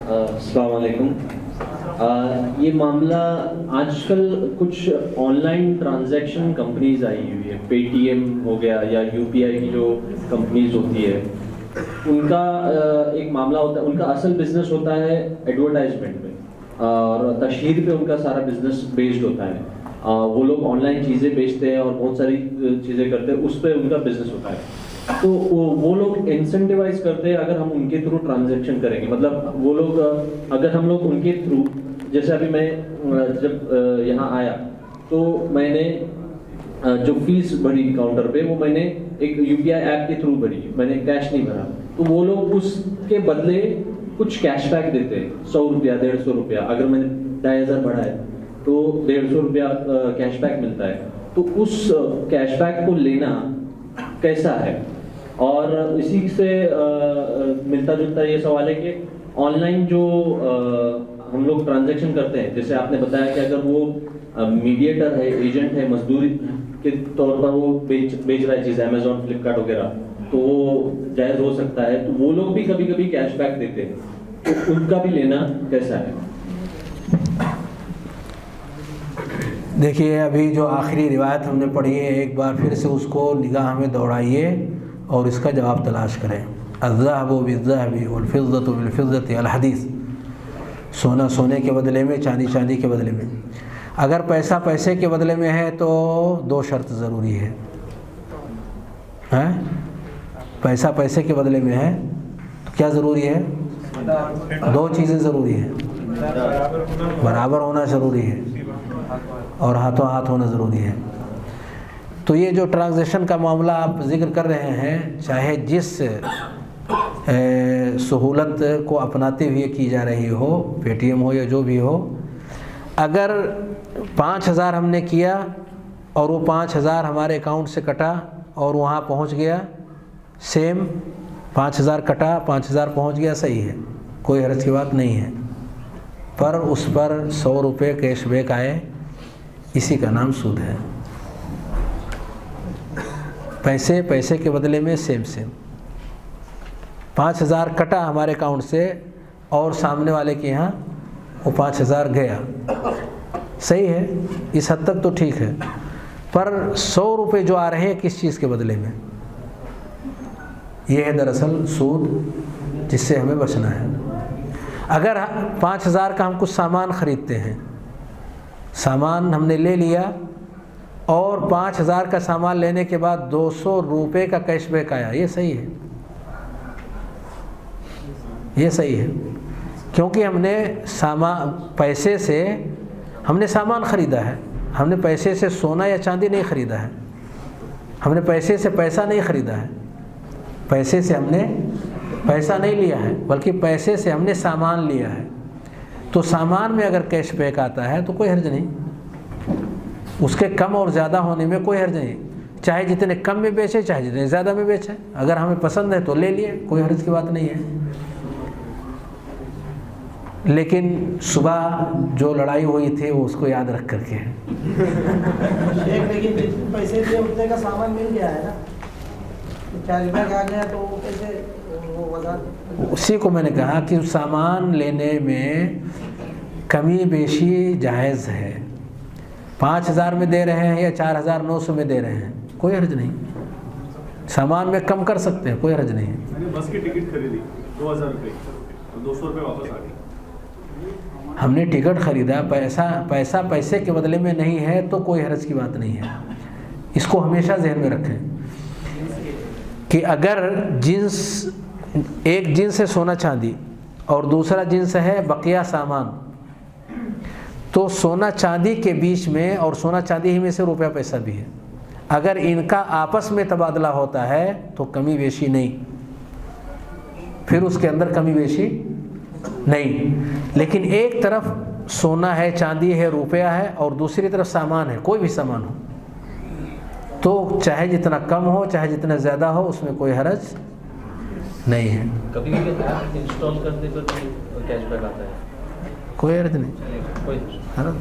अस्सलाम वालेकुम। ये मामला आजकल कुछ ऑनलाइन ट्रांजैक्शन कंपनीज आई हुई है, पेटीएम हो गया या यूपीआई की जो कंपनीज होती है, उनका एक मामला होता है। उनका असल बिजनेस होता है एडवर्टाइजमेंट में और तशहीर पे उनका सारा बिजनेस बेस्ड होता है। वो लोग ऑनलाइन चीज़ें बेचते हैं और बहुत सारी चीज़ें करते हैं, उस पर उनका बिजनेस होता है। तो वो लोग इंसेंटिवाइज करते हैं अगर हम उनके थ्रू ट्रांजैक्शन करेंगे। मतलब वो लोग अगर हम लोग उनके थ्रू, जैसे अभी मैं जब यहाँ आया तो मैंने जो फीस भरी काउंटर पे, वो मैंने एक यूपीआई ऐप के थ्रू भरी, मैंने कैश नहीं भरा। तो वो लोग उसके बदले कुछ कैशबैक देते हैं, 100 रुपया 150 रुपया। अगर मैंने 2500 भरा है तो 150 रुपया कैशबैक मिलता है। तो उस कैशबैक को लेना कैसा है? और इसी से मिलता जुलता ये सवाल है कि ऑनलाइन जो हम लोग ट्रांजैक्शन करते हैं, जैसे आपने बताया कि अगर वो मीडिएटर है, एजेंट है, मजदूरी के तौर पर वो बेच रहा है चीज़, अमेजोन फ्लिपकार्ट वगैरह, तो वो जायज़ हो सकता है। तो वो लोग भी कभी कभी कैशबैक देते हैं, तो उनका भी लेना कैसा है? देखिए, अभी जो आखिरी रिवायत हमने पढ़ी है, एक बार फिर से उसको निगाह में दौड़ाइए और इसका जवाब तलाश करें। अज़्ज़हबु बिज़्ज़हबि वल फ़िज़्ज़तु बिल फ़िज़्ज़ति अल हदीस। सोना सोने के बदले में, चांदी चांदी के बदले में। अगर पैसा पैसे के बदले में है तो दो शर्त ज़रूरी है। पैसा पैसे के बदले में है तो क्या ज़रूरी है? दो चीज़ें ज़रूरी हैं। बराबर होना ज़रूरी है और हाथों हाथ होना ज़रूरी है। तो ये जो ट्रांजैक्शन का मामला आप जिक्र कर रहे हैं, चाहे जिस सहूलत को अपनाते हुए की जा रही हो, पेटीएम हो या जो भी हो, अगर 5000 हमने किया और वो 5000 हमारे अकाउंट से कटा और वहाँ पहुँच गया, सेम 5000 कटा 5000 पहुँच गया, सही है, कोई हर्ज की बात नहीं है। पर उस पर 100 रुपये कैशबैक आए, इसी का नाम सूद है। पैसे पैसे के बदले में सेम 5000 कटा हमारे अकाउंट से और सामने वाले के यहाँ वो 5000 गया, सही है, इस हद तक तो ठीक है। पर 100 रुपये जो आ रहे हैं किस चीज़ के बदले में, ये है दरअसल सूद, जिससे हमें बचना है। अगर 5000 का हम कुछ सामान ख़रीदते हैं, सामान हमने ले लिया और 5000 का सामान लेने के बाद 200 रुपये का कैशबैक आया, ये सही है, ये सही है, क्योंकि हमने पैसे से हमने सामान ख़रीदा है। हमने पैसे से सोना या चांदी नहीं ख़रीदा है, हमने पैसे से पैसा नहीं ख़रीदा है, पैसे से हमने पैसा नहीं लिया है, बल्कि पैसे से हमने सामान लिया है। तो सामान में अगर कैशबैक आता है तो कोई हर्ज नहीं, उसके कम और ज़्यादा होने में कोई हर्ज नहीं, चाहे जितने कम में बेचे चाहे जितने ज़्यादा में बेचे। अगर हमें पसंद है तो ले लिए, कोई हर्ज की बात नहीं है। लेकिन सुबह जो लड़ाई हुई थी वो उसको याद रख करके लेकिन पैसे दिए उतने का सामान मिल गया है ना, कैशबैक आ गया तो कैसे वो बता। उसी को मैंने कहा कि सामान लेने में कमी बेशी जायज़ है। 5000 में दे रहे हैं या 4900 में दे रहे हैं, कोई हर्ज नहीं। सामान में कम कर सकते हैं, कोई हर्ज नहीं है। मैंने बस की टिकट खरीदी 2000 रुपये, 200 रुपये वापस आ गए। हमने टिकट खरीदा, पैसा पैसे के बदले में नहीं है तो कोई हर्ज की बात नहीं है। इसको हमेशा जहन में रखें कि अगर एक जिन्स है सोना चांदी और दूसरा जिन्स है बकिया सामान, तो सोना चांदी के बीच में और सोना चांदी ही में से रुपया पैसा भी है, अगर इनका आपस में तबादला होता है तो कमी बेशी नहीं, फिर उसके अंदर कमी बेशी नहीं। लेकिन एक तरफ सोना है, चांदी है, रुपया है और दूसरी तरफ सामान है, कोई भी सामान हो, तो चाहे जितना कम हो चाहे जितना ज़्यादा हो, उसमें कोई हरज नहीं है। कभी भी ऐप इंस्टॉल करने पर कैशबैक आता है, कोई हरज नहीं, कोई हरज।